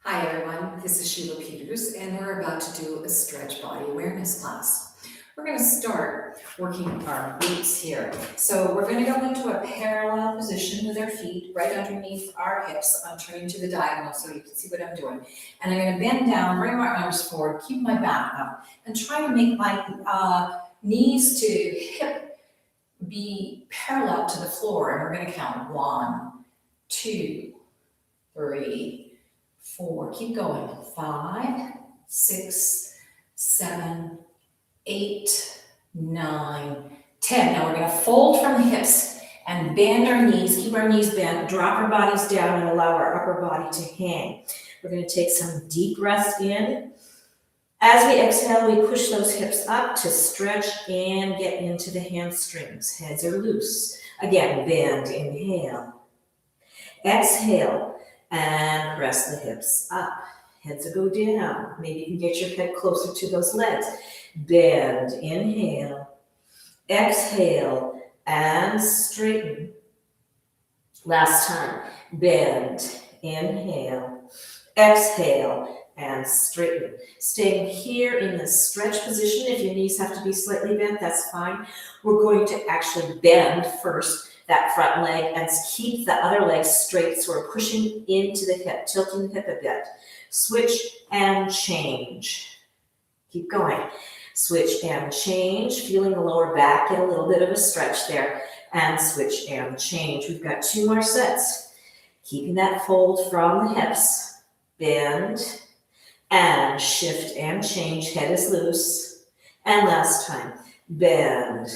Hi everyone, this is Sheila and we're about to do a stretch body awareness class. We're going to start working our glutes here. So we're going to go into a parallel position with our feet right underneath our hips. I'm turning to the diagonal so you can see what I'm doing. And I'm going to bend down, bring my arms forward, keep my back up, and try to make my knees to hip be parallel to the floor. And we're going to count 1, 2, 3, 4, keep going, 5, 6, 7, 8, 9, 10. Now we're going to fold from the hips and bend our knees, keep our knees bent, drop our bodies down and allow our upper body to hang. We're going to take some deep breaths in. As we exhale, we push those hips up to stretch and get into the hamstrings. Heads are loose. Again, bend, inhale. Exhale. And press the hips up. Heads will go down. Maybe you can get your head closer to those legs. Bend, inhale. Exhale, and straighten. Last time. Bend, inhale. Exhale, and straighten. Staying here in the stretch position. If your knees have to be slightly bent, that's fine. We're going to actually bend first that front leg and keep the other leg straight. So we're pushing into the hip, tilting the hip a bit. Switch and change. Keep going. Switch and change. Feeling the lower back, get a little bit of a stretch there. And switch and change. We've got 2 more sets. Keeping that fold from the hips. Bend and shift and change. Head is loose. And last time. Bend.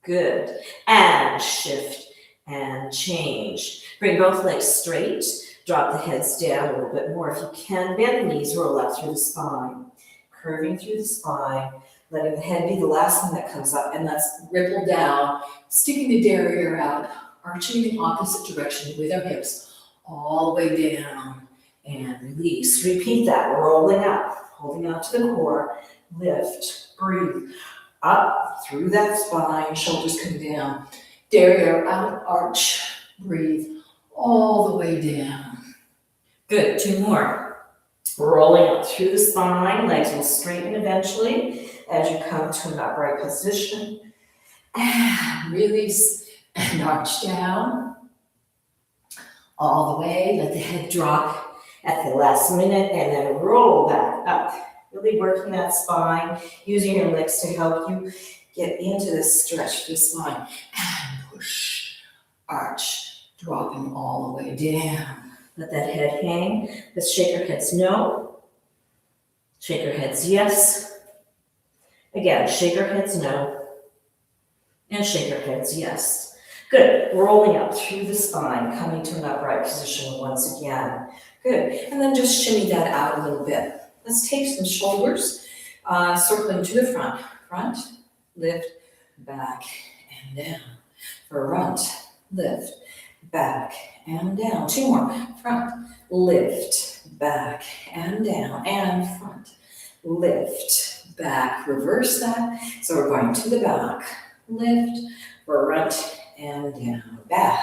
Good. And shift and change. Bring both legs straight. Drop the heads down a little bit more. If you can, bend the knees, roll up through the spine. Curving through the spine. Letting the head be the last thing that comes up. And let's ripple down. Sticking the derriere out. Arching in the opposite direction with our hips. All the way down. And release. Repeat that. Rolling up. Holding out to the core. Lift. Breathe. Up through that spine, shoulders come down, derriere out, arch, breathe all the way down. Good, 2 more. Rolling up through the spine, legs will straighten eventually as you come to an upright position. And release and arch down all the way. Let the head drop at the last minute and then roll back up. Really working that spine, using your legs to help you get into this stretch for the spine. And push, arch, dropping all the way down. Let that head hang. Let's shake our heads no. Shake our heads yes. Again, shake our heads no. And shake our heads yes. Good. Rolling up through the spine, coming to an upright position once again. Good. And then just shimmy that out a little bit. Let's take some shoulders, circling to the front. Front, lift, back, and down. Front, lift, back, and down. 2 more. Front, lift, back, and down. And front, lift, back. Reverse that. So we're going to the back. Lift, front, and down. Back,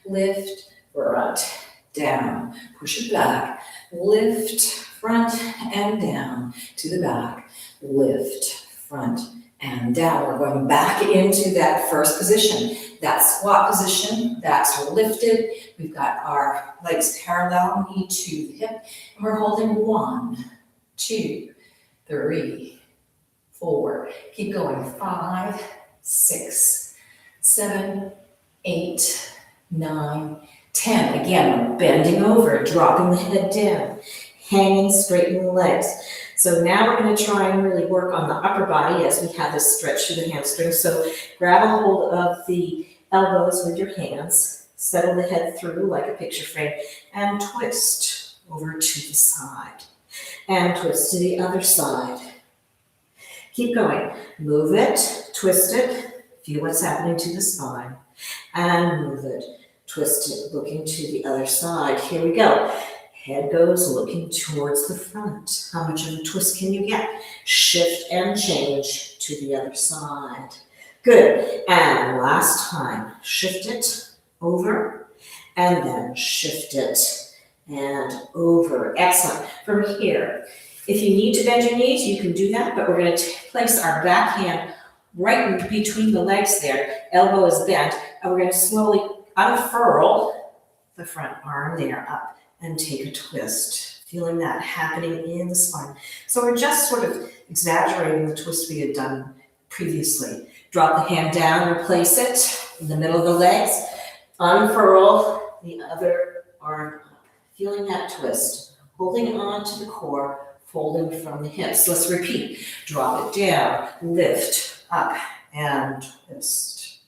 lift, front, down. Push it back. Lift, front and down to the back, lift, front and down. We're going back into that first position, that squat position. Backs are lifted. We've got our legs parallel, knee to the hip, and we're holding 1, 2, 3, 4. Keep going. 5, 6, 7, 8, 9, 10. Again, we're bending over, dropping the head down. Hanging, straightening the legs. So now we're going to try and really work on the upper body as we have this stretch through the hamstrings. So grab a hold of the elbows with your hands, settle the head through like a picture frame, and twist over to the side. And twist to the other side. Keep going. Move it, twist it, feel what's happening to the spine, and move it, twist it, looking to the other side. Here we go. Head goes looking towards the front. How much of a twist can you get? Shift and change to the other side. Good. And last time, shift it over and then shift it and over. Excellent. From here, if you need to bend your knees, you can do that, but we're going to place our back hand right in between the legs there. Elbow is bent, and we're going to slowly unfurl the front arm there up and take a twist. Feeling that happening in the spine. So we're just sort of exaggerating the twist we had done previously. Drop the hand down, replace it in the middle of the legs, unfurl the other arm up. Feeling that twist, holding on to the core, folding from the hips. Let's repeat. Drop it down, lift, up, and twist.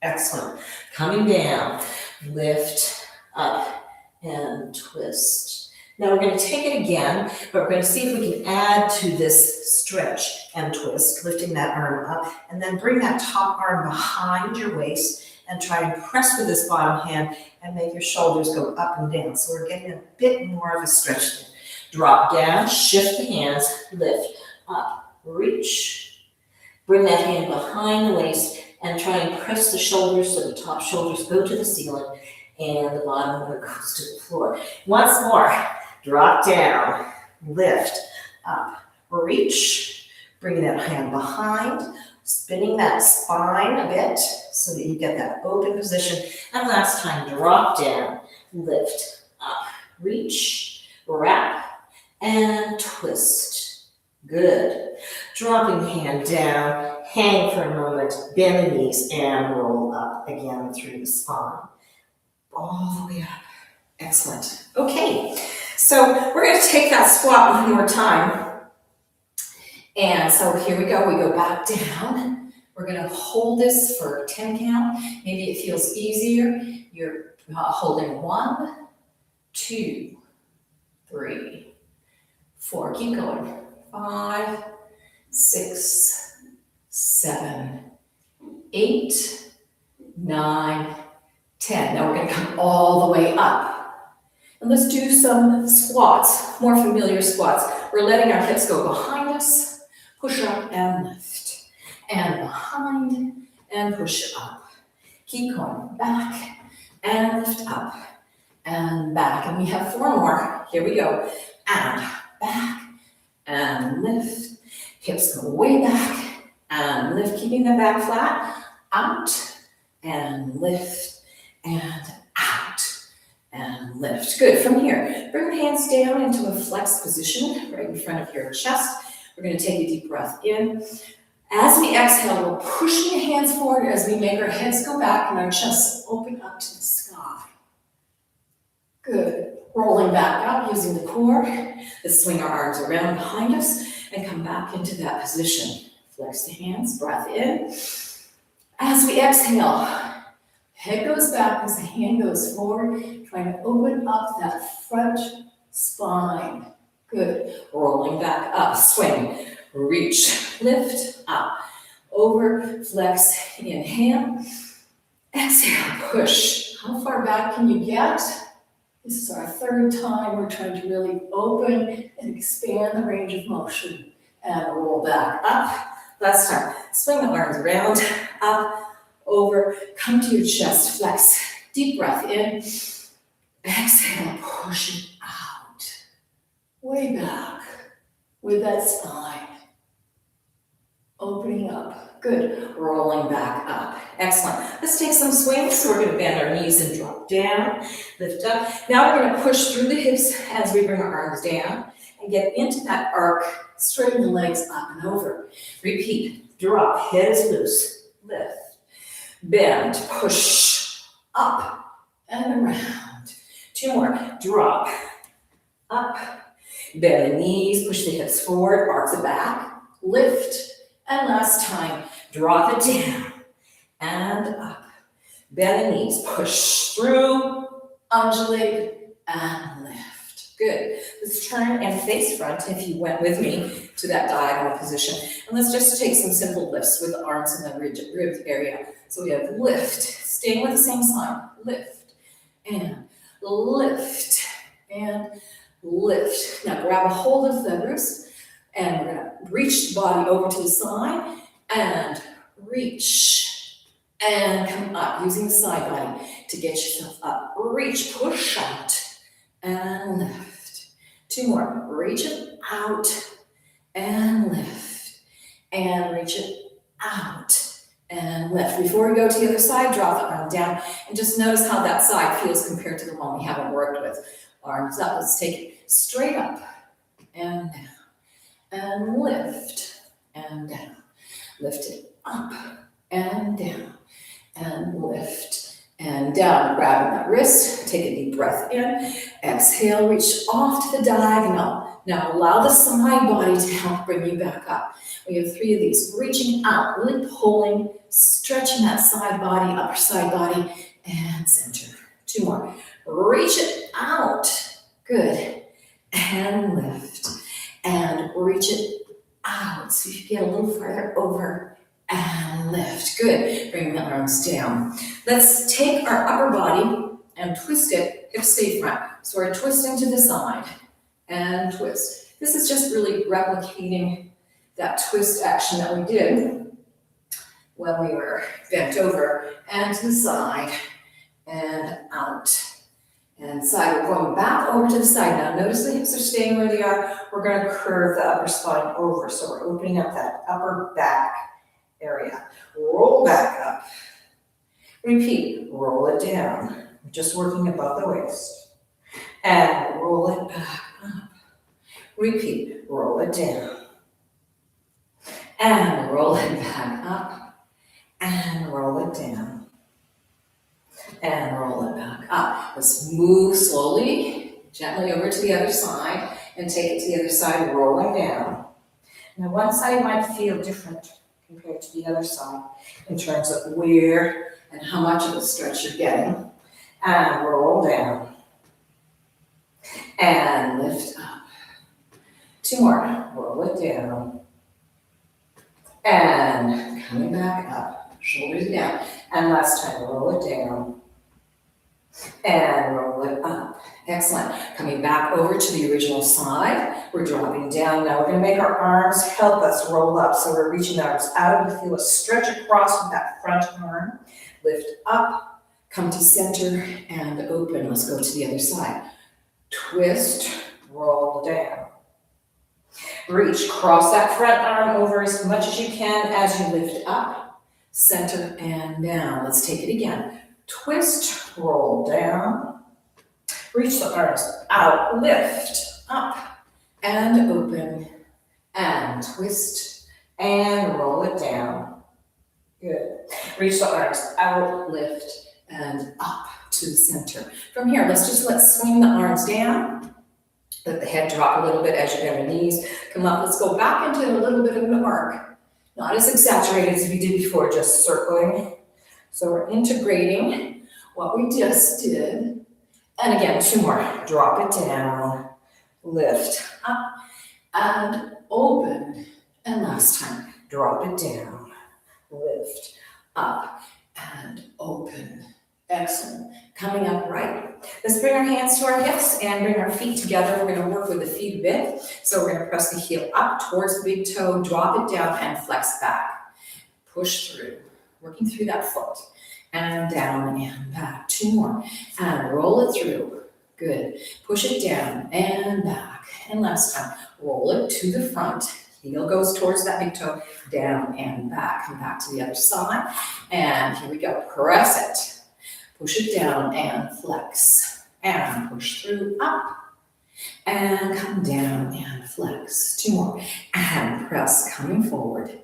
Excellent. Coming down, lift, up, and twist. Now we're going to take it again, but we're going to see if we can add to this stretch and twist, lifting that arm up, and then bring that top arm behind your waist and try and press with this bottom hand and make your shoulders go up and down. So we're getting a bit more of a stretch there. Drop down, shift the hands, lift, up, reach. Bring that hand behind the waist and try and press the shoulders so the top shoulders go to the ceiling and the bottom one goes to the floor. Once more. Drop down, lift, up, reach, bring that hand behind, spinning that spine a bit so that you get that open position. And last time, drop down, lift, up, reach, wrap, and twist. Good. Dropping the hand down, hang for a moment, bend the knees, and roll up again through the spine. All the way up. Excellent. Okay. So we're going to take that squat one more time. And so here we go. We go back down. We're going to hold this for 10 count. Maybe it feels easier. You're holding 1, 2, 3, 4. Keep going. 5, 6, 7, 8, 9, 10. Now we're going to come all the way up. And let's do some squats, more familiar squats. We're letting our hips go behind us, push up and lift, and behind and push up. Keep going back and lift up and back. And we have 4 more. Here we go. And back and lift. Hips go way back and lift, keeping the back flat. Out and lift and out. And lift. Good. From here, bring the hands down into a flexed position right in front of your chest. We're going to take a deep breath in. As we exhale, we're pushing the hands forward as we make our heads go back and our chests open up to the sky. Good. Rolling back up using the core. Let's swing our arms around behind us and come back into that position. Flex the hands, breath in. As we exhale, head goes back as the hand goes forward, trying to open up that front spine. Good. Rolling back up, swing, reach, lift, up, over, flex, inhale, exhale, push. How far back can you get? This is our 3rd time. We're trying to really open and expand the range of motion. And roll back up. Last time, swing the arms around, up, over, come to your chest, flex, deep breath in, exhale, push it out, way back with that spine, opening up, good, rolling back up, excellent. Let's take some swings, so we're going to bend our knees and drop down, lift up. Now we're going to push through the hips as we bring our arms down and get into that arc, straighten the legs up and over. Repeat, drop, head is loose, lift. Bend, push, up and around. 2 more. Drop, up, bend the knees, push the hips forward, arc the back, lift, and last time, drop it down and up. Bend the knees, push through, undulate, and lift. Good. Let's turn and face front, if you went with me, to that diagonal position. And let's just take some simple lifts with the arms in the rib area. So we have lift, staying with the same sign, lift, and lift, and lift. Now grab a hold of the wrists, and we're gonna reach the body over to the side, and reach, and come up, using the side body to get yourself up. Reach, push out, and lift. 2 more. Reach it out and lift. And reach it out and lift. Before we go to the other side, drop the arm down and just notice how that side feels compared to the one we haven't worked with. Arms up. Let's take it straight up and down and lift and down. Lift it up and down and lift and down. Grabbing that wrist, take a deep breath in, exhale, reach off to the diagonal. Now allow the side body to help bring you back up. We have 3 of these, reaching out, really pulling, stretching that side body, upper side body, and center. 2 more. Reach it out, good, and lift, and reach it out. So you get a little further over and lift. Good. Bring the arms down. Let's take our upper body and twist it, hips stay front. So we're twisting to the side and twist. This is just really replicating that twist action that we did when we were bent over and to the side and out and side. We're going back over to the side now. Notice the hips are staying where they are. We're going to curve the upper spine over. So we're opening up that upper back area. Roll back up. Repeat. Roll it down. We're just working above the waist. And roll it back up. Repeat. Roll it down. And roll it back up. And roll it down. And roll it back up. Let's move slowly, gently over to the other side and take it to the other side, rolling down. Now one side might feel different compared to the other side in terms of where and how much of a stretch you're getting. And roll down. And lift up. 2 more. Roll it down. And coming back up. Shoulders down. And last time, roll it down. And roll it up. Excellent. Coming back over to the original side. We're dropping down. Now we're going to make our arms help us roll up. So we're reaching the arms out. We feel a stretch across with that front arm. Lift up. Come to center and open. Let's go to the other side. Twist. Roll down. Reach. Cross that front arm over as much as you can as you lift up. Center and down. Let's take it again. Twist, roll down, reach the arms out, lift, up, and open, and twist, and roll it down. Good. Reach the arms out, lift, and up to the center. From here, let's swing the arms down. Let the head drop a little bit as you bend the knees. Come up, let's go back into a little bit of an arc. Not as exaggerated as we did before, just circling. So we're integrating what we just did. And again, 2 more. Drop it down, lift up, and open. And last time, drop it down, lift up, and open. Excellent. Coming up right. Let's bring our hands to our hips and bring our feet together. We're going to work with the feet a bit. So we're going to press the heel up towards the big toe, drop it down, and flex back. Push through. Working through that foot and down and back. 2 more and roll it through. Good. Push it down and back. And last time, roll it to the front. Heel goes towards that big toe, down and back. Come back to the other side. And here we go. Press it. Push it down and flex. And push through, up. And come down and flex. 2 more. And press, coming forward.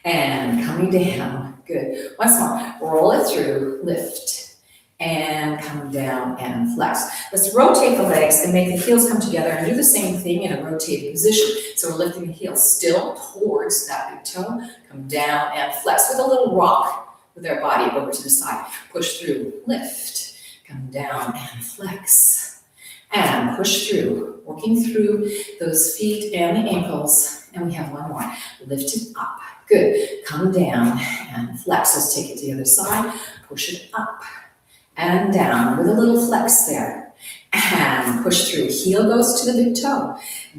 And coming down. Good. Once more. Roll it through. Lift. And come down and flex. Let's rotate the legs and make the heels come together and do the same thing in a rotated position. So we're lifting the heels still towards that big toe. Come down and flex with a little rock with our body over to the side. Push through. Lift. Come down and flex. And push through. Working through those feet and the ankles. And we have 1 more. Lift it up. Good. Come down and flex. Let's take it to the other side. Push it up and down with a little flex there. And push through. Heel goes to the big toe.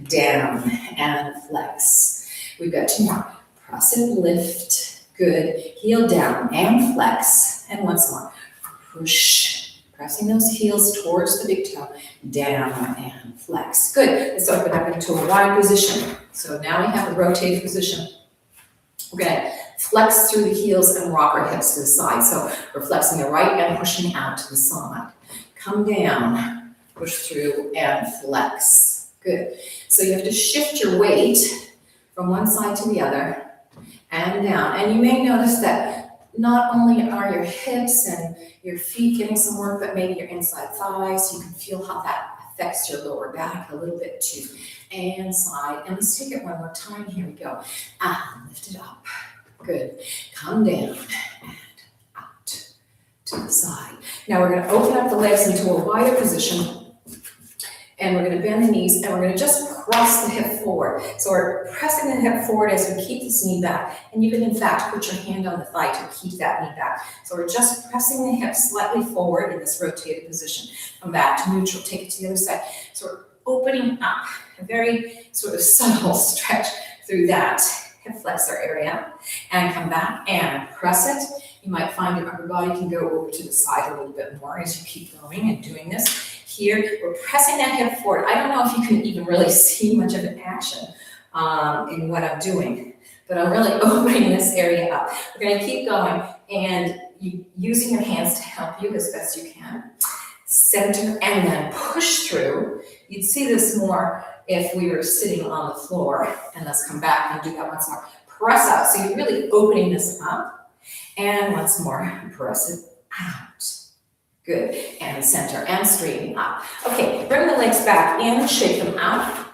Down and flex. We've got 2 more. Press it, lift. Good. Heel down and flex. And once more. Push, Pressing those heels towards the big toe, down and flex. Good. Let's open up into a wide position. So now we have a rotated position. We're gonna flex through the heels and rock our hips to the side. So we're flexing the right and pushing out to the side. Come down, push through and flex. Good. So you have to shift your weight from one side to the other and down. And you may notice that not only are your hips and your feet getting some work, but maybe your inside thighs. You can feel how that affects your lower back a little bit too. And side. And let's take it one more time. Here we go. And lift it up. Good. Come down and out to the side. Now we're going to open up the legs into a wider position. And we're going to bend the knees and we're going to just press the hip forward. So we're pressing the hip forward as we keep this knee back. And you can in fact put your hand on the thigh to keep that knee back. So we're just pressing the hip slightly forward in this rotated position. Come back to neutral, take it to the other side. So we're opening up, a very sort of subtle stretch through that hip flexor area. And come back and press it. You might find your upper body can go over to the side a little bit more as you keep going and doing this. Here, we're pressing that hip forward. I don't know if you can even really see much of an action in what I'm doing, but I'm really opening this area up. We're going to keep going and using your hands to help you as best you can. Center and then push through. You'd see this more if we were sitting on the floor. And let's come back and do that once more. Press out. So you're really opening this up. And once more, press it out. Good, and center and straighten up. Okay, bring the legs back in, shake them out.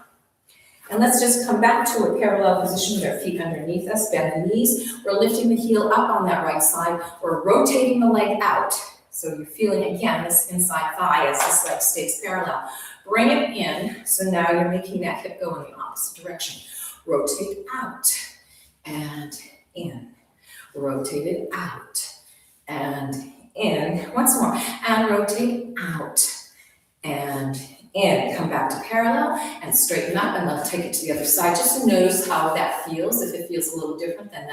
And let's just come back to a parallel position with our feet underneath us, bend the knees. We're lifting the heel up on that right side. We're rotating the leg out. So you're feeling, again, this inside thigh as this leg stays parallel. Bring it in, so now you're making that hip go in the opposite direction. Rotate out and in. Rotate it out and in, once more, and rotate out and in. Come back to parallel and straighten up, and let's take it to the other side just to notice how that feels, if it feels a little different than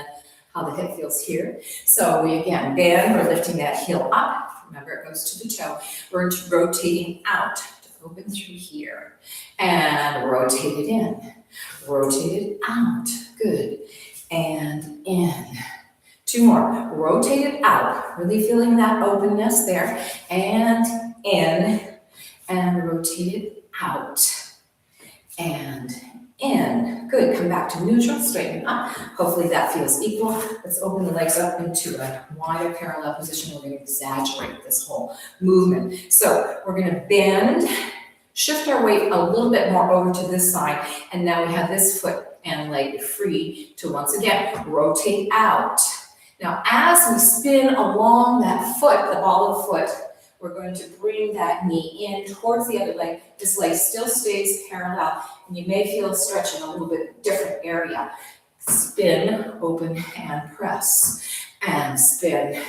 how the hip feels here. So we again bend, we're lifting that heel up. Remember, it goes to the toe. We're rotating out to open through here and rotate it in. Rotate it out. Good. And in. Two more. Rotate it out. Really feeling that openness there. And in. And rotate it out. And in. Good. Come back to neutral. Straighten up. Hopefully that feels equal. Let's open the legs up into a wider parallel position. We're going to exaggerate this whole movement. So we're going to bend, shift our weight a little bit more over to this side. And now we have this foot and leg free to once again rotate out. Now, as we spin along that foot, the ball of the foot, we're going to bring that knee in towards the other leg. This leg still stays parallel, and you may feel a stretch in a little bit different area. Spin, open, and press, and spin,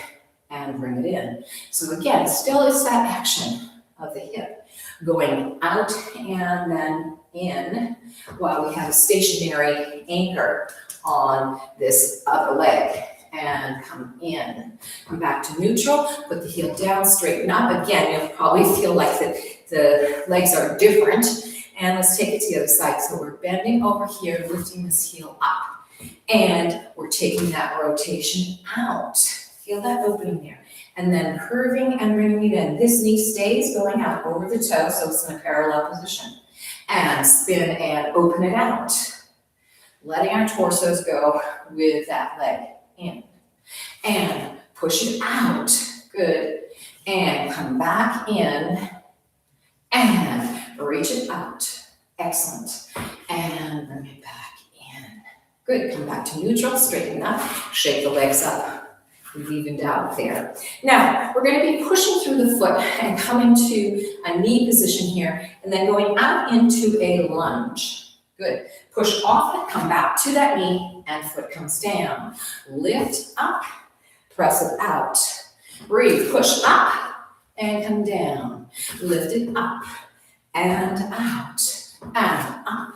and bring it in. So again, still is that action of the hip, going out and then in, while we have a stationary anchor on this other leg. And come in, come back to neutral, put the heel down, straighten up. Again, you'll probably feel like the legs are different. And let's take it to the other side. So we're bending over here, lifting this heel up. And we're taking that rotation out. Feel that opening there. And then curving and bringing it in. This knee stays going out over the toe, so it's in a parallel position. And spin and open it out. Letting our torsos go with that leg. In and push it out. Good. And come back in and reach it out. Excellent. And bring it back in. Good. Come back to neutral. Straighten up. Shake the legs up. We've evened out there. Now, we're going to be pushing through the foot and coming to a knee position here and then going out into a lunge. Good. Push off it, come back to that knee, and foot comes down. Lift up, press it out. Breathe, push up, and come down. Lift it up, and out, and up,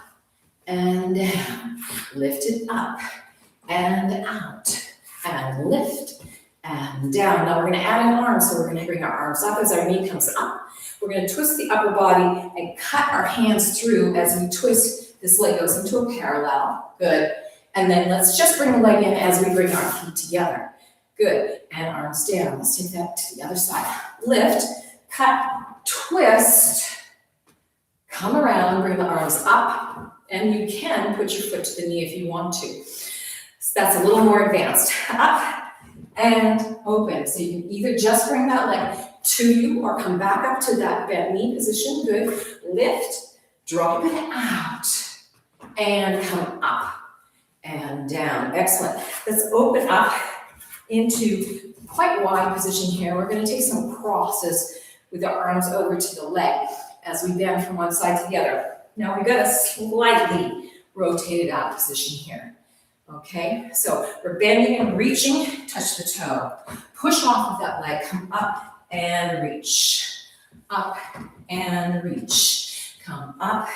and down. Lift it up, and out, and lift, and down. Now we're gonna add an arm, so we're gonna bring our arms up as our knee comes up. We're gonna twist the upper body and cut our hands through as we twist. This leg goes into a parallel, good. And then let's just bring the leg in as we bring our feet together. Good, and arms down. Let's take that to the other side. Lift, cut, twist, come around, bring the arms up, and you can put your foot to the knee if you want to. So that's a little more advanced. Up and open. So you can either just bring that leg to you or come back up to that bent knee position. Good. Lift, drop it out, and come up and down. Excellent. Let's open up into quite wide position here. We're going to take some crosses with our arms over to the leg as we bend from one side to the other. Now we've got a slightly rotated out position here. Okay, so we're bending and reaching, touch the toe. Push off of that leg, come up and reach. Up and reach. Come up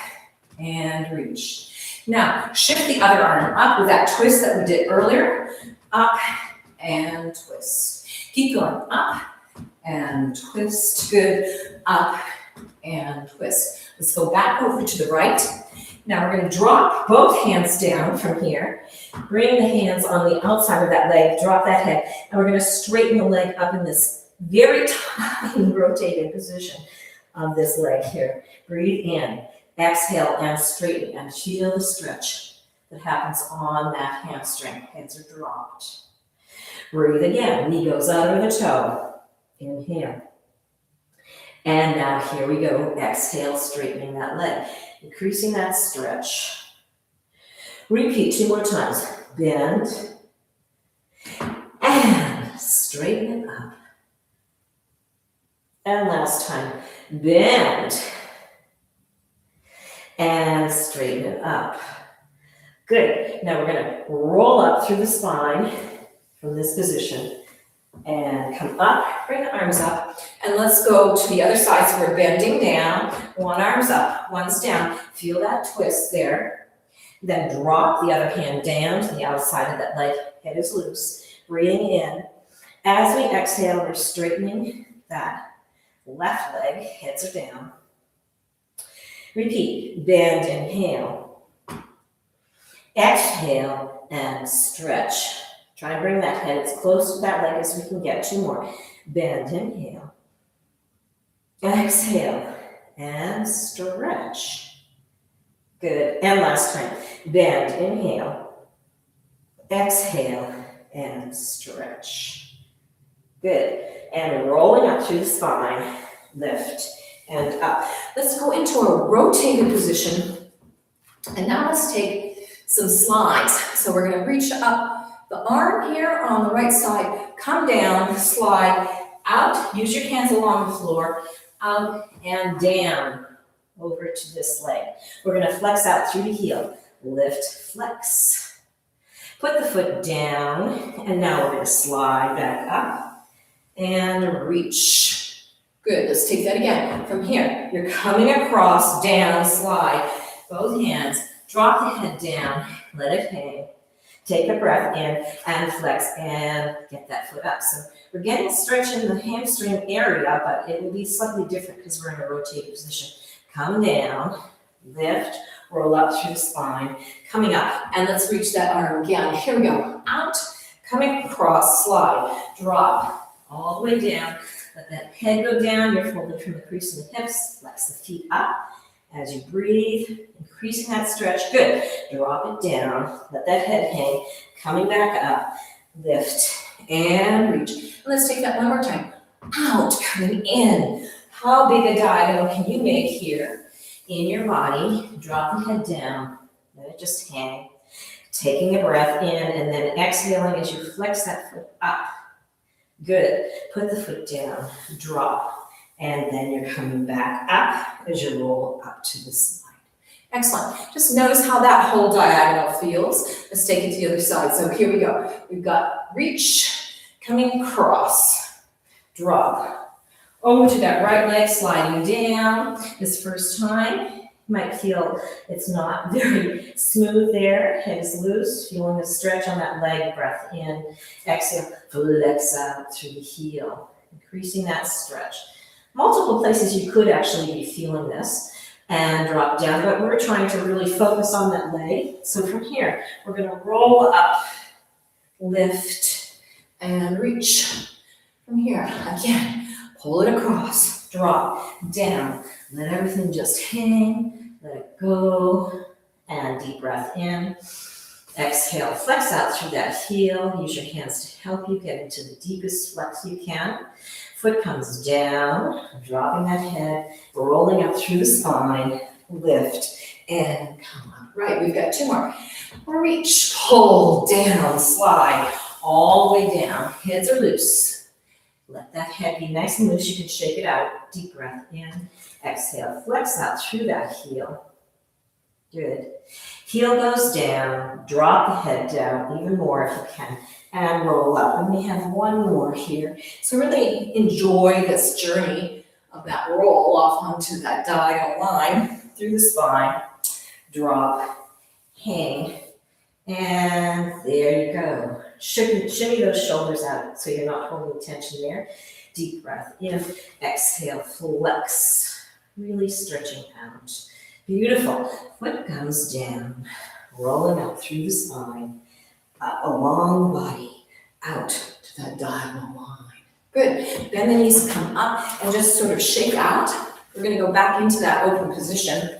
and reach. Now, shift the other arm up with that twist that we did earlier. Up and twist. Keep going. Up and twist. Good. Up and twist. Let's go back over to the right. Now we're going to drop both hands down from here. Bring the hands on the outside of that leg. Drop that head. And we're going to straighten the leg up in this very tiny rotated position of this leg here. Breathe in. Exhale and straighten and feel the stretch that happens on that hamstring. Heads are dropped. Breathe again. Knee goes under the toe. Inhale. And now here we go. Exhale, straightening that leg. Increasing that stretch. Repeat 2 more times. Bend. And straighten it up. And last time. Bend. And straighten it up. Good. Now we're going to roll up through the spine from this position and come up, bring the arms up, and let's go to the other side. So we're bending down, one arm's up, one's down. Feel that twist there. Then drop the other hand down to the outside of that leg. Head is loose. Breathing in. As we exhale, we're straightening that left leg. Heads are down. Repeat. Bend, inhale. Exhale and stretch. Try and bring that head as close to that leg as we can get. 2 more. Bend, inhale. Exhale and stretch. Good. And last time. Bend, inhale. Exhale and stretch. Good. And rolling up through the spine. Lift and up. Let's go into a rotated position. And now let's take some slides. So we're going to reach up the arm here on the right side, come down, slide out, use your hands along the floor, out and down over to this leg. We're going to flex out through the heel, lift, flex. Put the foot down, and now we're going to slide back up and reach. Good, let's take that again. From here, you're coming across, down, slide, both hands, drop the head down, let it hang. Take a breath in and flex and get that foot up. So we're getting a stretch in the hamstring area, but it will be slightly different because we're in a rotated position. Come down, lift, roll up through the spine, coming up, and let's reach that arm again. Here we go. Out, coming across, slide, drop, all the way down. Let that head go down. You're folded from the crease of the hips. Flex the feet up. As you breathe, increasing that stretch. Good. Drop it down. Let that head hang. Coming back up. Lift and reach. And let's take that one more time. Out. Coming in. How big a diagonal can you make here in your body? Drop the head down. Let it just hang. Taking a breath in and then exhaling as you flex that foot up. Good. Put the foot down. Drop. And then you're coming back up as you roll up to the side. Excellent. Just notice how that whole diagonal feels. Let's take it to the other side. So here we go. We've got reach, coming across, drop. Over to that right leg, sliding down. This first time, You might feel it's not very smooth there. Head is loose. Feeling the stretch on that leg. Breath in. Exhale. Flex out through the heel. Increasing that stretch. Multiple places you could actually be feeling this. And drop down, but we're trying to really focus on that leg. So from here, we're going to roll up, lift, and reach. From here, again, pull it across, drop, down. Let everything just hang, let it go, and deep breath in. Exhale, flex out through that heel. Use your hands to help you get into the deepest flex you can. Foot comes down, dropping that head, rolling up through the spine, lift, and come up. Right, we've got two more. Reach, pull, down, slide, all the way down. Heads are loose. Let that head be nice and loose. You can shake it out. Deep breath in. Exhale, flex out through that heel. Good. Heel goes down, drop the head down even more if you can, and roll up. And we have one more here. So really enjoy this journey of that roll off onto that diagonal line through the spine. Drop, hang, and there you go. Shimmy those shoulders out so you're not holding tension there. Deep breath in, exhale, flex, really stretching out. Beautiful. Foot comes down, rolling up through the spine, up a long body, out to that diagonal line. Good. Bend the knees, come up, and just sort of shake out. We're going to go back into that open position.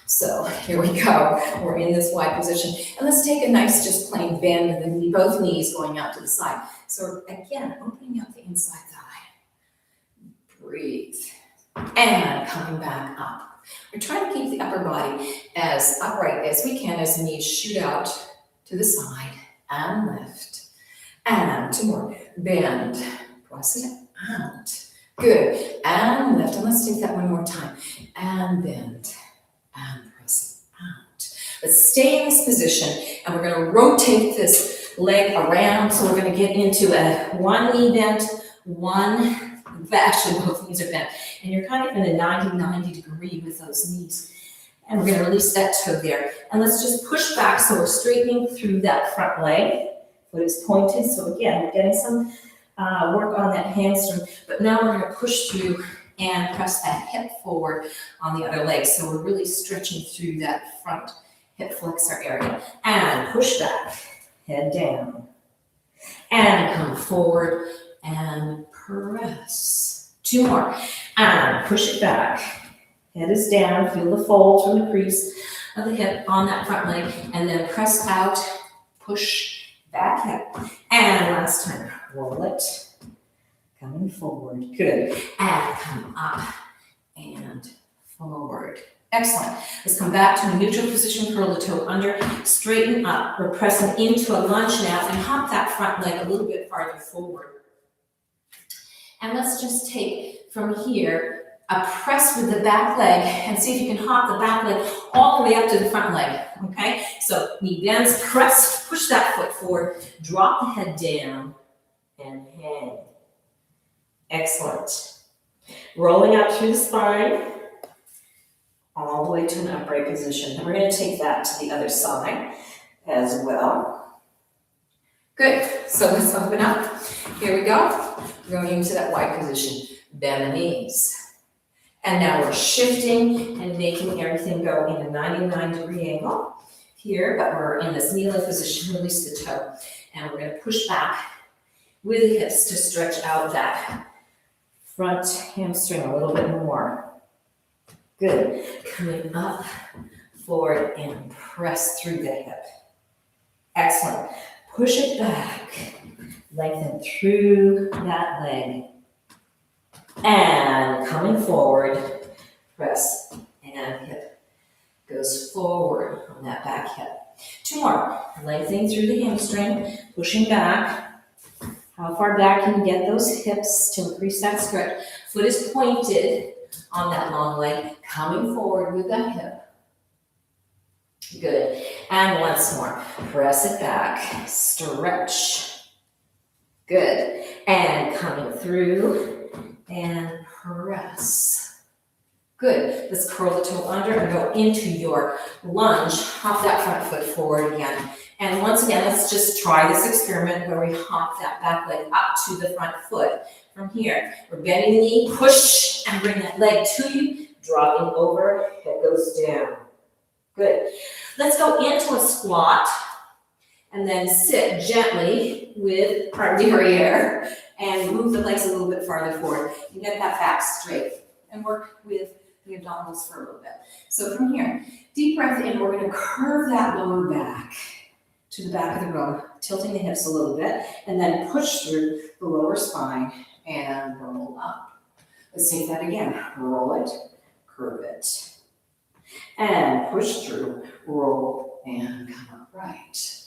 So here we go. We're in this wide position. And let's take a nice just plain bend and then both knees going out to the side. So again, opening up the inside thigh. Breathe. And coming back up. We're trying to keep the upper body as upright as we can as the knees shoot out to the side and lift. And two more. Bend. Press it out. Good. And lift. And let's take that one more time. And bend. And press it out. Let's stay in this position and we're going to rotate this leg around. So we're going to get into a one knee bent, actually both knees are bent. And you're kind of in a 90 degree with those knees. And we're going to release that toe there. And let's just push back so we're straightening through that front leg. Foot is pointed. So again, we're getting some work on that hamstring. But now we're going to push through and press that hip forward on the other leg. So we're really stretching through that front hip flexor area. And push back, head down. And come forward and press. Two more. And push it back. Head is down. Feel the fold from the crease of the hip on that front leg. And then press out, push back hip. And last time, roll it. Coming forward. Good. And come up and forward. Excellent. Let's come back to a neutral position, curl the toe under, straighten up. We're pressing into a lunge now and hop that front leg a little bit farther forward. And let's just take from here a press with the back leg and see if you can hop the back leg all the way up to the front leg. Okay? So knee bends, press, push that foot forward, drop the head down, and hang. Excellent. Rolling out through the spine, all the way to an upright position. And we're going to take that to the other side as well. Good. So let's open up. Here we go. We're going into that wide position. Bend the knees. And now we're shifting and making everything go in a 99-degree angle here, but we're in this kneeling position. Release the toe. And we're going to push back with the hips to stretch out that front hamstring a little bit more. Good. Coming up, forward, and press through the hip. Excellent. Push it back. Lengthen through that leg. And coming forward, press, and hip goes forward on that back hip. Two more. Lengthening through the hamstring, pushing back. How far back can you get those hips to increase that stretch? Foot is pointed on that long leg, coming forward with that hip. Good. And once more. Press it back. Stretch. Good. And coming through and press. Good. Let's curl the toe under and go into your lunge. Hop that front foot forward again. And once again, let's just try this experiment where we hop that back leg up to the front foot. From here, we're bending the knee, push, and bring that leg to you, dropping over, head goes down. Good. Let's go into a squat, and then sit gently with our derriere, and move the legs a little bit farther forward. You get that back straight, and work with the abdominals for a little bit. So from here, deep breath in, we're gonna curve that lower back to the back of the room, tilting the hips a little bit, and then push through the lower spine and roll up. Let's take that again. Roll it, curve it, and push through, roll, and come up right.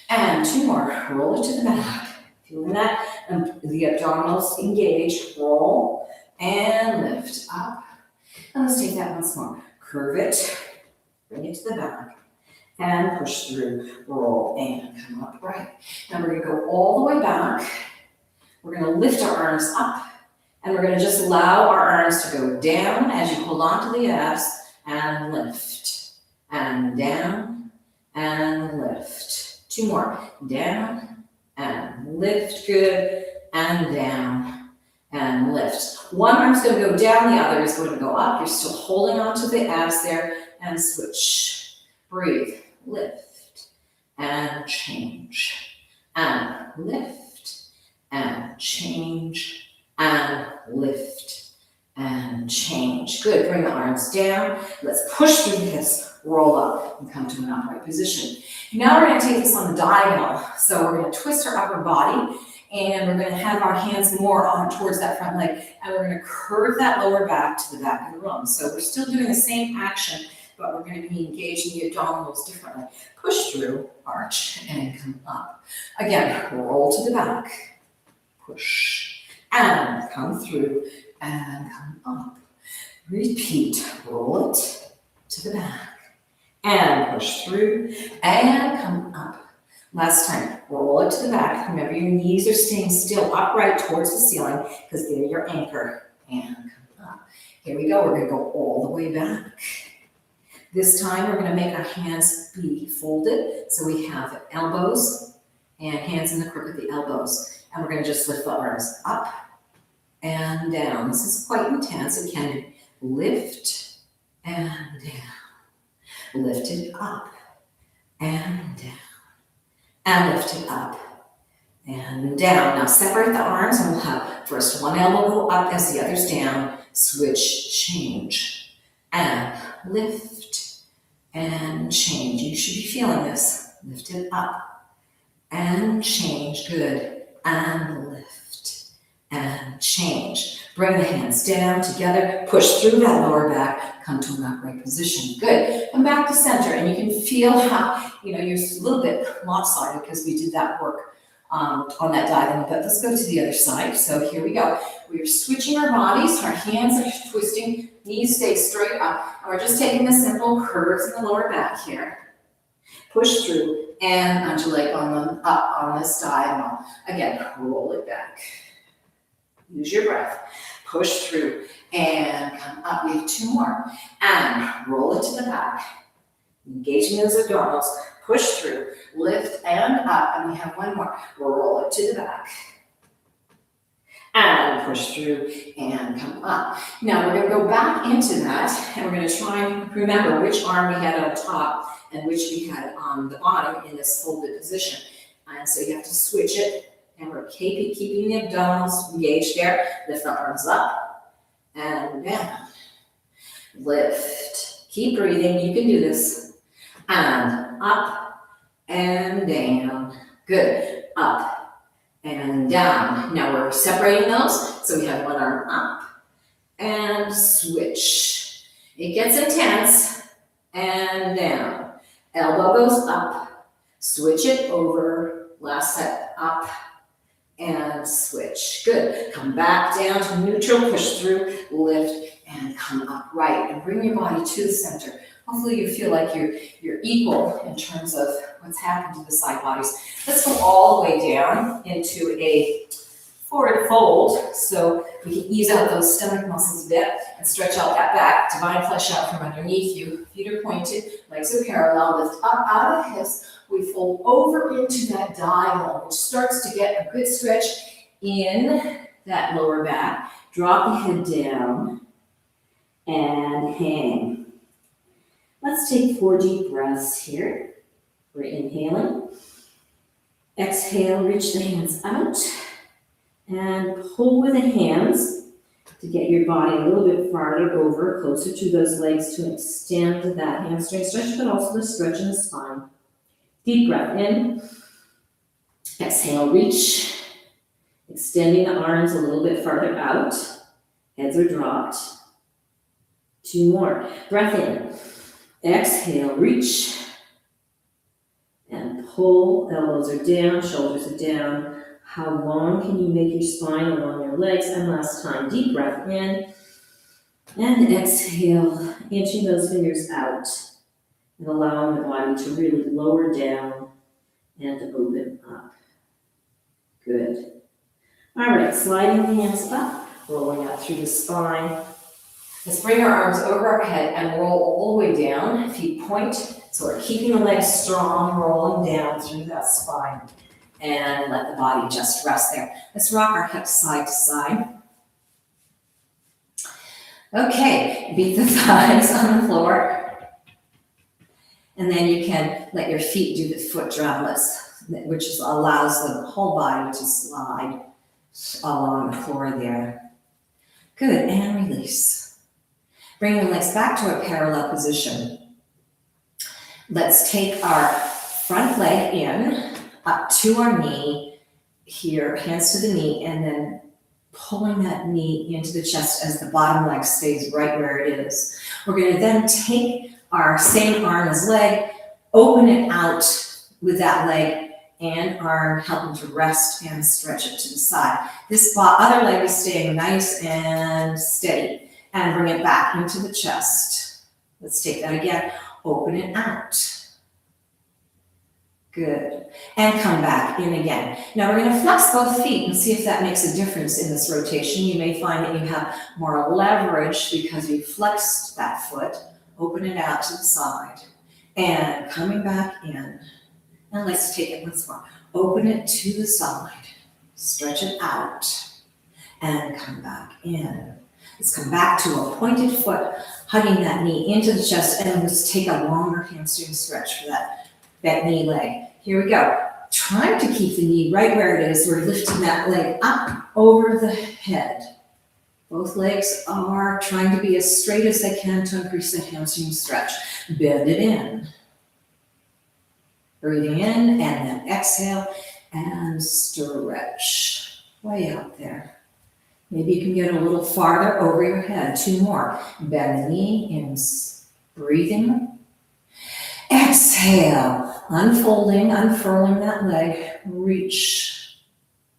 And two more. Roll it to the back. Feeling that, the abdominals engage, roll, and lift up. And let's take that once more. Curve it, bring it to the back, and push through, roll, and come up right. Now we're gonna go all the way back. We're gonna lift our arms up, and we're gonna just allow our arms to go down as you hold on to the abs, and lift, and down, and lift. Two more. Down, and lift, good, and down, and lift. One arm's gonna go down, the other is going to go up. You're still holding on to the abs there, and switch. Breathe, lift, and change, and lift, and change, and lift, and change. Good, bring the arms down. Let's push through the hips, roll up, and come to an upright position. Now we're gonna take this on the diagonal. So we're gonna twist our upper body, and we're gonna have our hands more on towards that front leg, and we're gonna curve that lower back to the back of the room. So we're still doing the same action, but we're gonna be engaging the abdominals differently. Push through, arch, and come up. Again, roll to the back, push, and come through, and come up. Repeat, roll it to the back, and push through, and come up. Last time, roll it to the back. Remember, your knees are staying still upright towards the ceiling because they're your anchor, and come up. Here we go, we're gonna go all the way back. This time, we're gonna make our hands be folded. So we have elbows and hands in the crook of the elbows. And we're gonna just lift the arms up and down. This is quite intense. It can lift and down. Lift it up and down. And lift it up and down. Now separate the arms, and we'll have first one elbow go up as the other's down. Switch, change, and lift and change. You should be feeling this. Lift it up and change. Good. And lift and change. Bring the hands down together. Push through that lower back. Come to an upright position. Good. Come back to center, and you can feel how, you're a little bit lopsided because we did that work on that diagonal, but let's go to the other side. So here we go. We're switching our bodies. Our hands are twisting. Knees stay straight up. And we're just taking the simple curves in the lower back here. Push through and undulate up on this diagonal. Again, roll it back. Use your breath. Push through and come up. We have two more. And roll it to the back. Engaging those abdominals. Push through. Lift and up. And we have one more. Roll it to the back. And push through and come up. Now we're going to go back into that, and we're going to try and remember which arm we had on top and which we had on the bottom in this folded position. And so you have to switch it. And we're keeping the abdominals engaged there. Lift the arms up and down. Lift. Keep breathing. You can do this. And up and down. Good. Up and down. Now we're separating those. So we have one arm up and switch. It gets intense and down. Elbow goes up. Switch it over. Last set. Up and switch. Good. Come back down to neutral, push through, lift, and come up right. And bring your body to the center. Hopefully you feel like you're equal in terms of what's happened to the side bodies. Let's go all the way down into a forward fold, so we can ease out those stomach muscles a bit and stretch out that back, divine flesh out from underneath you. Feet are pointed, legs are parallel, lift up out of the hips. We fold over into that diagonal, which starts to get a good stretch in that lower back. Drop the head down and hang. Let's take 4 deep breaths here. We're inhaling. Exhale, reach the hands out and pull with the hands to get your body a little bit farther over, closer to those legs to extend that hamstring stretch, but also the stretch in the spine. Deep breath in. Exhale, reach. Extending the arms a little bit farther out. Heads are dropped. 2 more. Breath in. Exhale, reach. And pull. Elbows are down, shoulders are down. How long can you make your spine along your legs? And last time, deep breath in. And exhale, inching those fingers out. And allowing the body to really lower down and open up. Good. All right, sliding the hands up, rolling out through the spine. Let's bring our arms over our head and roll all the way down. Feet point, so we're keeping the legs strong, rolling down through that spine. And let the body just rest there. Let's rock our hips side to side. Okay, beat the thighs on the floor. And then you can let your feet do the foot droplets, which allows the whole body to slide along the floor there. Good, and release. Bring the legs back to a parallel position. Let's take our front leg in, up to our knee, here, hands to the knee, and then pulling that knee into the chest as the bottom leg stays right where it is. We're going to then take our same arm as leg, open it out with that leg and arm, helping to rest and stretch it to the side. This other leg is staying nice and steady, and bring it back into the chest. Let's take that again, open it out. Good, and come back in again. Now we're going to flex both feet and see if that makes a difference in this rotation. You may find that you have more leverage because you flexed that foot. Open it out to the side and coming back in. And let's take it once more. Open it to the side, stretch it out, and come back in. Let's come back to a pointed foot, hugging that knee into the chest, and let's take a longer hamstring stretch for that knee leg. Here we go. Trying to keep the knee right where it is. We're lifting that leg up over the head. Both legs are trying to be as straight as they can to increase the hamstring stretch. Bend it in. Breathing in and then exhale and stretch. Way out there. Maybe you can get a little farther over your head. 2 more. Bend the knee in. Breathing. Exhale. Unfolding, unfurling that leg. Reach.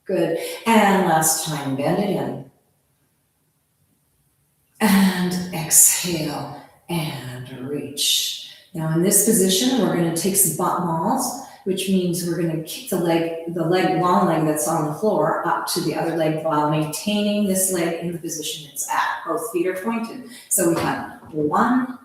Good. And last time, bend it in. And exhale and reach. Now in this position, we're going to take some battements, which means we're going to kick the long leg that's on the floor up to the other leg while maintaining this leg in the position it's at. Both feet are pointed. So we have 1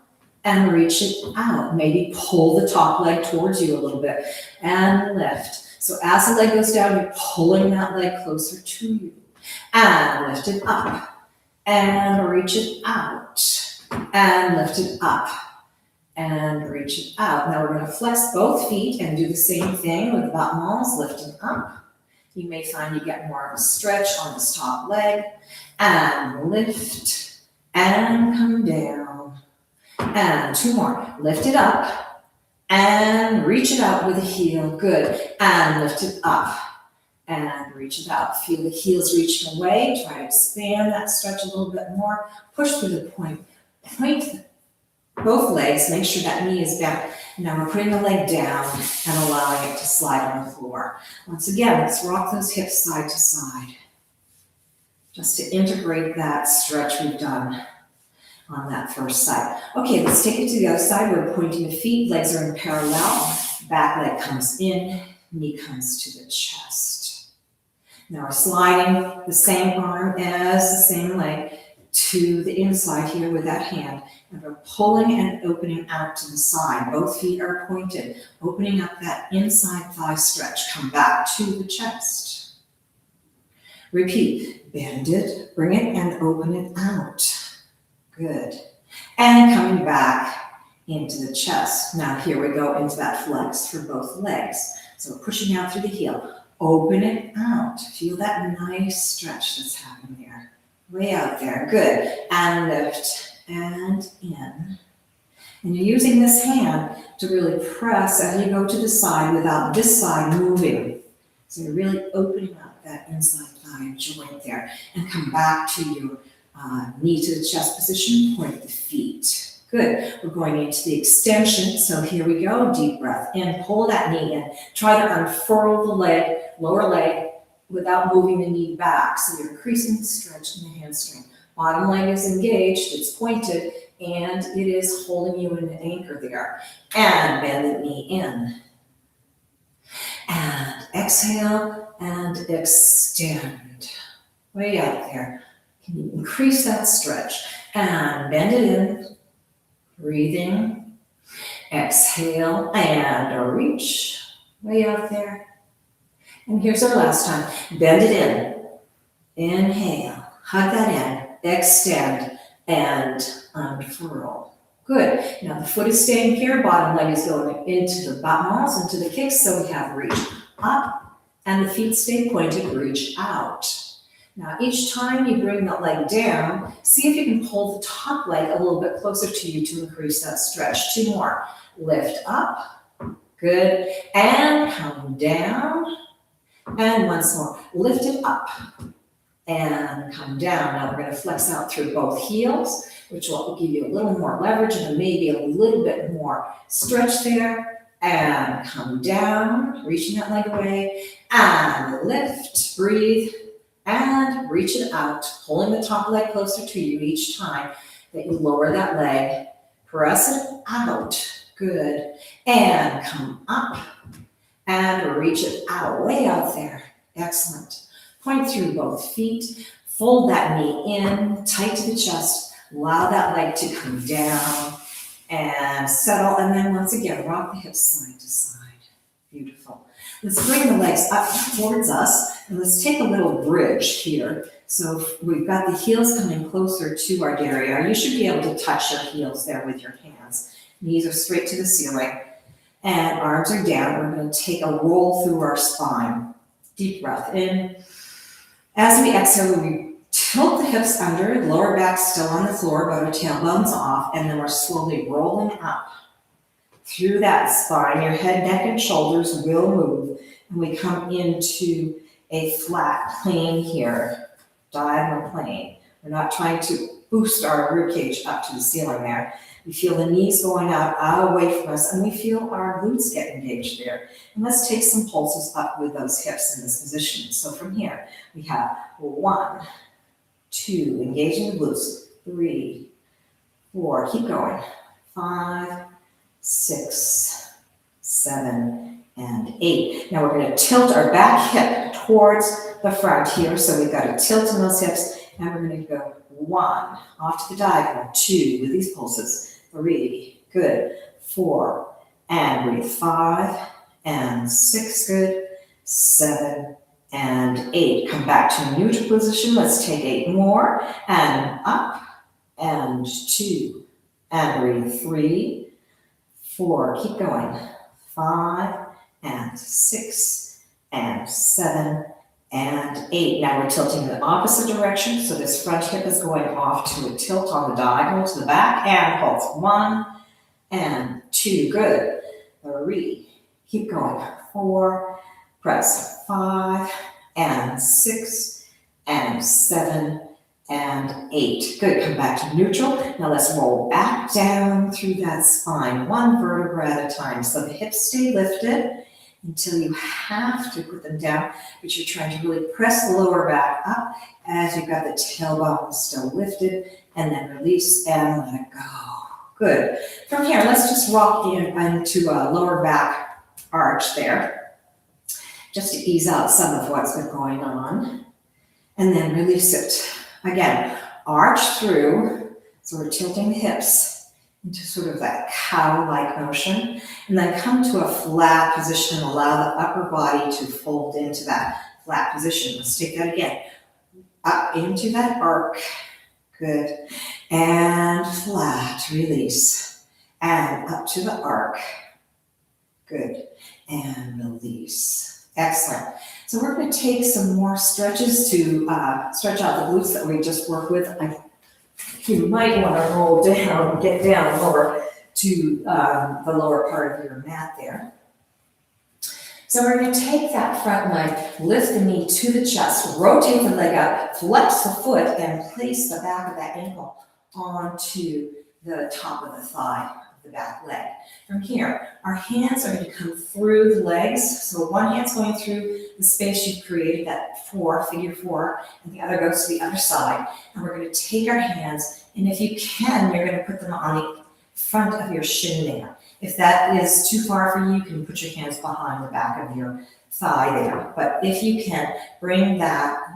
and reach it out. Maybe pull the top leg towards you a little bit and lift. So as the leg goes down, you're pulling that leg closer to you. And lift it up. And reach it out, and lift it up, and reach it out. Now we're going to flex both feet and do the same thing with battements, lifting up. You may find you get more of a stretch on this top leg, and lift, and come down, and 2 more. Lift it up, and reach it out with the heel, good, and lift it up. And reach it out. Feel the heels reaching away. Try to expand that stretch a little bit more. Push through the point. Point both legs. Make sure that knee is back. Now we're putting the leg down and allowing it to slide on the floor. Once again, let's rock those hips side to side. Just to integrate that stretch we've done on that first side. Okay, let's take it to the other side. We're pointing the feet. Legs are in parallel. Back leg comes in. Knee comes to the chest. Now we're sliding the same arm as the same leg to the inside here with that hand. And we're pulling and opening out to the side. Both feet are pointed, opening up that inside thigh stretch. Come back to the chest. Repeat. Bend it, bring it, and open it out. Good. And coming back into the chest. Now here we go into that flex for both legs. So pushing out through the heel. Open it out. Feel that nice stretch that's happening there. Way out there. Good. And lift and in. And you're using this hand to really press as you go to the side without this side moving. So you're really opening up that inside thigh joint there. And come back to your knee to the chest position. Point the feet. Good. We're going into the extension. So here we go. Deep breath in. Pull that knee in. Try to unfurl the leg, lower leg, without moving the knee back. So you're increasing the stretch in the hamstring. Bottom leg is engaged. It's pointed. And it is holding you in an anchor there. And bend the knee in. And exhale and extend. Way out there. Can you increase that stretch? And bend it in. Breathing, exhale, and reach, way out there. And here's our last time. Bend it in, inhale, hug that in, extend, and unfurl. Good. Now the foot is staying here, bottom leg is going into the battements, into the kicks, so we have reach up, and the feet stay pointed, reach out. Now, each time you bring that leg down, see if you can pull the top leg a little bit closer to you to increase that stretch. 2 more. Lift up. Good. And come down. And once more. Lift it up. And come down. Now, we're going to flex out through both heels, which will give you a little more leverage and maybe a little bit more stretch there. And come down. Reaching that leg away. And lift. Breathe. And reach it out, pulling the top leg closer to you each time that you lower that leg. Press it out. Good. And come up and reach it out, way out there. Excellent. Point through both feet. Fold that knee in, tight to the chest. Allow that leg to come down and settle. And then once again, rock the hips side to side. Beautiful. Let's bring the legs up towards us, and let's take a little bridge here. So we've got the heels coming closer to our derriere. You should be able to touch your heels there with your hands. Knees are straight to the ceiling, and arms are down. We're going to take a roll through our spine. Deep breath in. As we exhale, we tilt the hips under, lower back still on the floor, but our tailbone's off, and then we're slowly rolling up. Through that spine, your head, neck, and shoulders will move. And we come into a flat plane here, diagonal plane. We're not trying to boost our ribcage up to the ceiling there. We feel the knees going out away from us, and we feel our glutes get engaged there. And let's take some pulses up with those hips in this position. So from here, we have 1, 2, engaging the glutes, 3, 4, keep going, 5, 6, 7, and 8. Now we're going to tilt our back hip towards the front here. So we've got a tilt in those hips. And we're going to go 1, off to the diagonal, 2 with these pulses, 3, good, 4, and breathe, 5, and 6, good, 7, and 8. Come back to neutral position. Let's take 8 more, and up, and 2, and breathe, 3, 4, keep going, 5, and 6, and 7, and 8. Now we're tilting in the opposite direction, so this front hip is going off to a tilt on the diagonal to the back, and pulse, 1, and 2, good, 3, keep going, 4, press, 5, and 6, and 7, and 8. Good, come back to neutral. Now let's roll back down through that spine, 1 vertebra at a time. So the hips stay lifted until you have to put them down, but you're trying to really press the lower back up as you've got the tailbone still lifted, and then release and let it go. Good. From here, let's just rock into a lower back arch there. just to ease out some of what's been going on. And then release it. Again, arch through, so we're tilting the hips into sort of that cow-like motion, and then come to a flat position and allow the upper body to fold into that flat position. Let's take that again. Up into that arc. Good. And flat, release. And up to the arc. Good. And release. Excellent. So we're going to take some more stretches to stretch out the glutes that we just worked with. You might want to roll down, get down lower to the lower part of your mat there. So we're going to take that front leg, lift the knee to the chest, rotate the leg out, flex the foot, and place the back of that ankle onto the top of the thigh of the back leg. From here, our hands are going to come through the legs. So one hand's going through the space you've created, that figure four, and the other goes to the other side. And we're going to take our hands, and if you can, you're going to put them on the front of your shin there. If that is too far for you, you can put your hands behind the back of your thigh there. But if you can, bring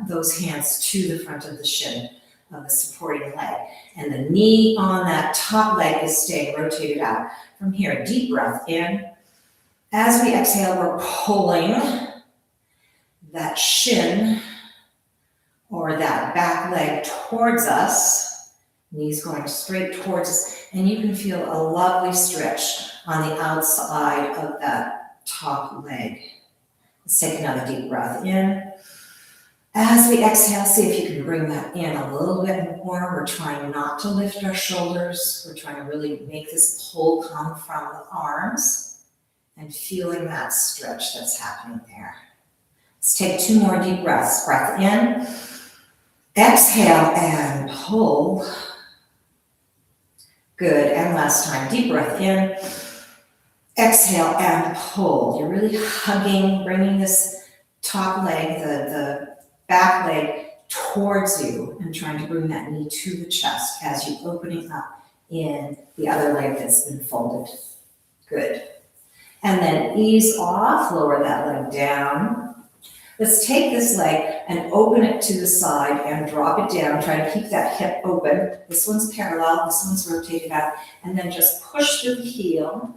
those hands to the front of the shin of the supporting leg. And the knee on that top leg is staying rotated out. From here, deep breath in. As we exhale, we're pulling that shin or that back leg towards us. Knees going straight towards us. And you can feel a lovely stretch on the outside of that top leg. Let's take another deep breath in. As we exhale, see if you can bring that in a little bit more. We're trying not to lift our shoulders. We're trying to really make this pull come from the arms and feeling that stretch that's happening there. Let's take 2 more deep breaths. Breath in. Exhale and pull. Good, and last time, deep breath in, exhale and pull. You're really hugging, bringing this top leg, the back leg towards you and trying to bring that knee to the chest as you opening up in the other leg that's been folded. Good. And then ease off, lower that leg down. Let's take this leg and open it to the side and drop it down. Try to keep that hip open. This one's parallel, this one's rotated out. And then just push through the heel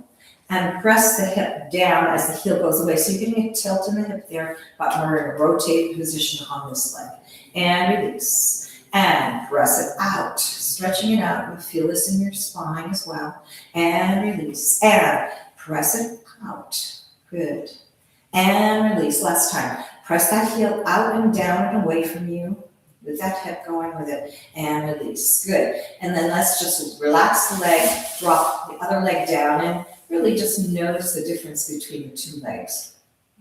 and press the hip down as the heel goes away. So you're getting a tilt in the hip there, but we're in a rotated position on this leg. And release. And press it out. Stretching it out. You feel this in your spine as well. And release. And press it out. Good. And release. Last time. Press that heel out and down and away from you with that hip going with it, and release. Good. And then let's just relax the leg, drop the other leg down, and really just notice the difference between the 2 legs,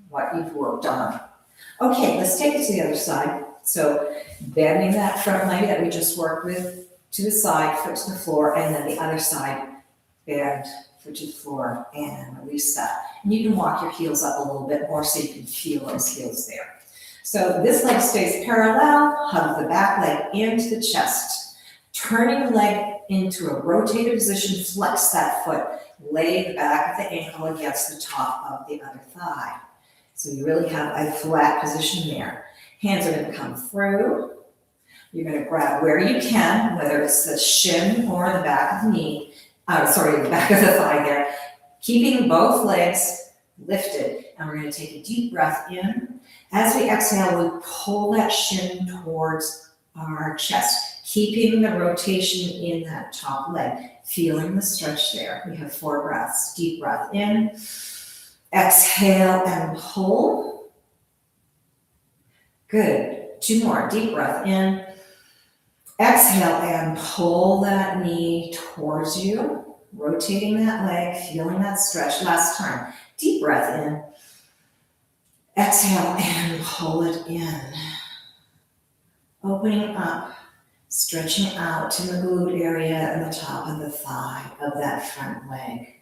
what you've worked on. Okay, let's take it to the other side. So bending that front leg that we just worked with to the side, foot to the floor, and then the other side, bend, foot to the floor, and release that. And you can walk your heels up a little bit more so you can feel those heels there. So this leg stays parallel, hug the back leg into the chest. Turning the leg into a rotated position, flex that foot, lay the back of the ankle against the top of the other thigh. So you really have a flat position there. Hands are going to come through. You're going to grab where you can, whether it's the shin or the back of the knee, the back of the thigh there, keeping both legs lifted. And we're going to take a deep breath in. As we exhale, we pull that shin towards our chest, keeping the rotation in that top leg, feeling the stretch there. We have 4 breaths. Deep breath in. Exhale and pull. Good. 2 more. Deep breath in. Exhale and pull that knee towards you, rotating that leg, feeling that stretch. Last time. Deep breath in. Exhale and pull it in. Opening up, stretching out to the glute area and the top of the thigh of that front leg.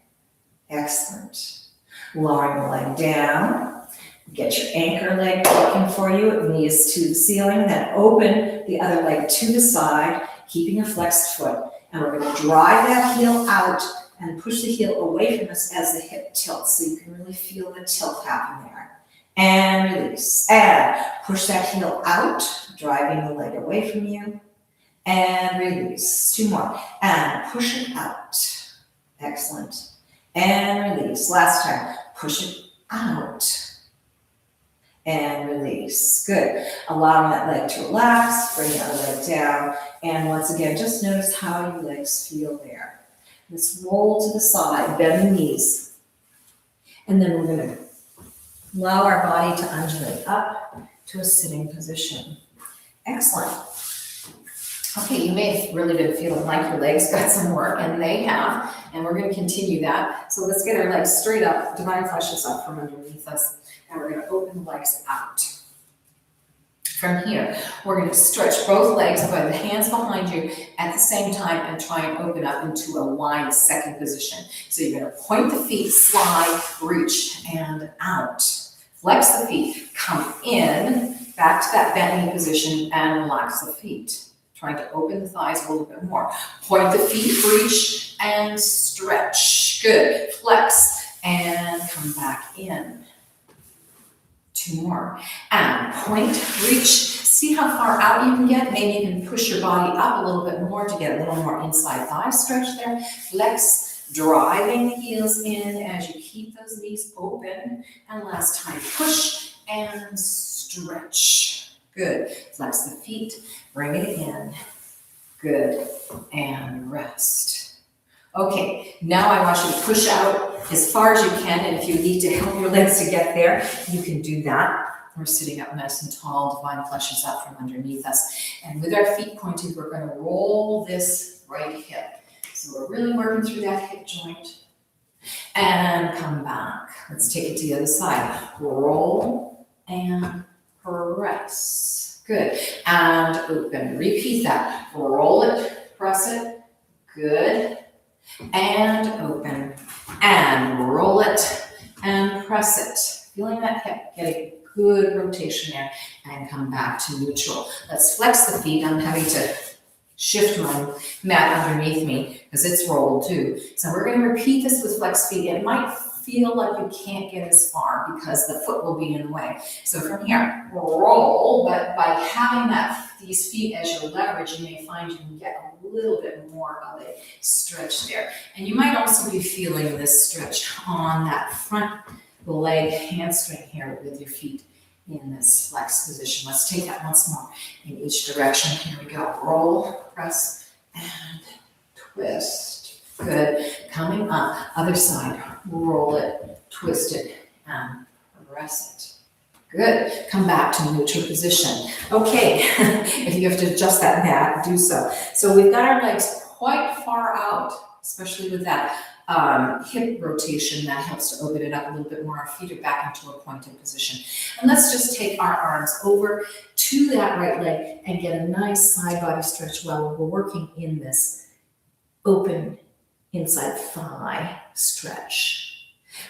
Excellent. Lowering the leg down. Get your anchor leg working for you, knees to the ceiling, then open the other leg to the side, keeping a flexed foot. And we're going to drive that heel out and push the heel away from us as the hip tilts, so you can really feel the tilt happen there. and release. And push that heel out, driving the leg away from you, and release. 2 more, and push it out. Excellent. And release. Last time, push it out. And release. Good. Allowing that leg to relax, bring the other leg down, and once again, just notice how your legs feel there. Let's roll to the side, bend the knees, and then we're going to allow our body to undulate up to a sitting position. Excellent. Okay, you may have really been feeling like your legs got some work, and they have, and we're going to continue that. So let's get our legs straight up, divine flesh is up from underneath us, and we're going to open the legs out. From here, we're going to stretch both legs by the hands behind you at the same time and try and open up into a wide second position. So you're going to point the feet, slide, reach, and out. Flex the feet, come in, back to that bent knee position, and relax the feet. Trying to open the thighs a little bit more. Point the feet, reach, and stretch. Good. Flex, and come back in. 2 more. And point, reach. See how far out you can get. Maybe you can push your body up a little bit more to get a little more inside thigh stretch there. Flex, driving the heels in as you keep those knees open. And last time, push and stretch. Good. Flex the feet, bring it in. Good. And rest. Okay, now I want you to push out as far as you can, and if you need to help your legs to get there, you can do that. We're sitting up nice and tall, divine flesh is out from underneath us. And with our feet pointed, we're going to roll this right hip. So we're really working through that hip joint. And come back. Let's take it to the other side. Roll and press. Good. And open. Repeat that. Roll it, press it. Good. And open. And roll it and press it. Feeling that hip. Get a good rotation there. And come back to neutral. Let's flex the feet. I'm having to shift my mat underneath me because it's rolled too. So we're going to repeat this with flex feet. It might feel like you can't get as far because the foot will be in the way. So from here, roll, but by having these feet as your leverage, you may find you can get a little bit more of a stretch there. And you might also be feeling this stretch on that front leg hamstring here with your feet in this flex position. Let's take that once more in each direction. Here we go. Roll, press, and twist. Good. Coming up, other side. Roll it, twist it, and press it. Good. Come back to neutral position. Okay. If you have to adjust that mat, do so. So we've got our legs quite far out, especially with that hip rotation. That helps to open it up a little bit more. Our feet are back into a pointed position. And let's just take our arms over to that right leg and get a nice side body stretch while we're working in this open inside thigh stretch.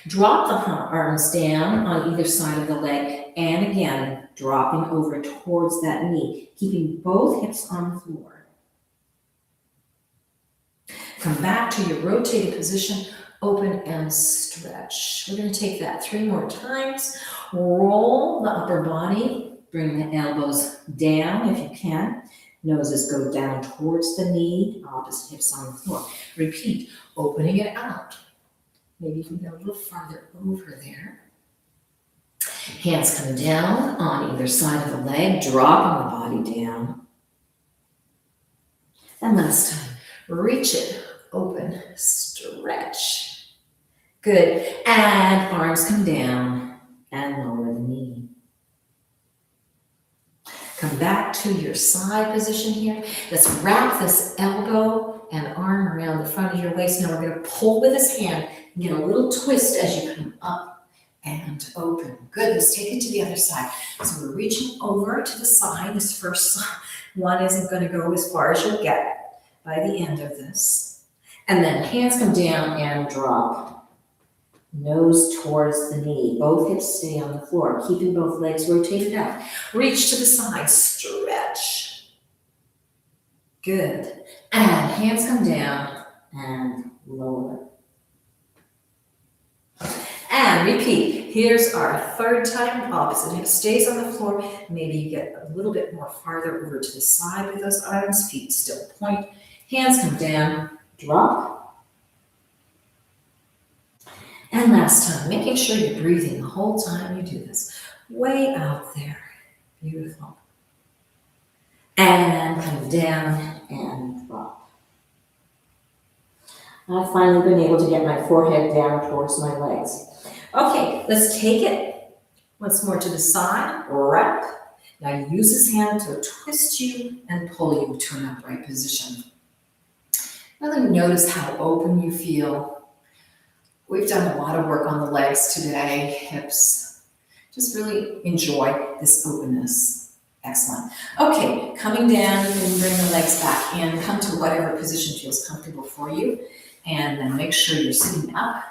Drop the arms down on either side of the leg, and again, dropping over towards that knee, keeping both hips on the floor. Come back to your rotated position, open and stretch. We're going to take that 3 more times. Roll the upper body, bring the elbows down if you can. Noses go down towards the knee, opposite hips on the floor. Repeat, opening it out. Maybe you can go a little farther over there. Hands come down on either side of the leg, dropping the body down. And last time, reach it, open, stretch. Good. And arms come down and lower the knee. Come back to your side position here. Let's wrap this elbow and arm around the front of your waist. Now we're going to pull with this hand and get a little twist as you come up and open. Good. Let's take it to the other side. So we're reaching over to the side. This first one isn't going to go as far as you'll get by the end of this. And then hands come down and drop. Nose towards the knee. Both hips stay on the floor, keeping both legs rotated out. Reach to the side, stretch. Good. And hands come down and lower. And repeat. Here's our third time. Opposite hip stays on the floor. Maybe you get a little bit more farther over to the side with those arms. Feet still point. Hands come down. Drop. And last time, making sure you're breathing the whole time you do this. Way out there. Beautiful. And come down and drop. I've finally been able to get my forehead down towards my legs. Okay, let's take it once more to the side, wrap. Now use this hand to twist you and pull you to an upright position. Really notice how open you feel. We've done a lot of work on the legs today, hips. Just really enjoy this openness. Excellent. Okay, coming down, you can bring the legs back in. Come to whatever position feels comfortable for you. And then make sure you're sitting up.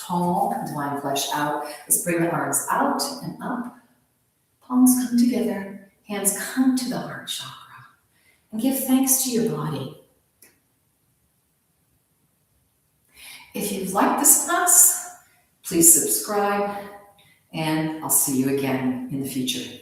Tall, divine flesh out. Let's bring the arms out and up. Palms come together. Hands come to the heart chakra. And give thanks to your body. If you've liked this class, please subscribe. And I'll see you again in the future.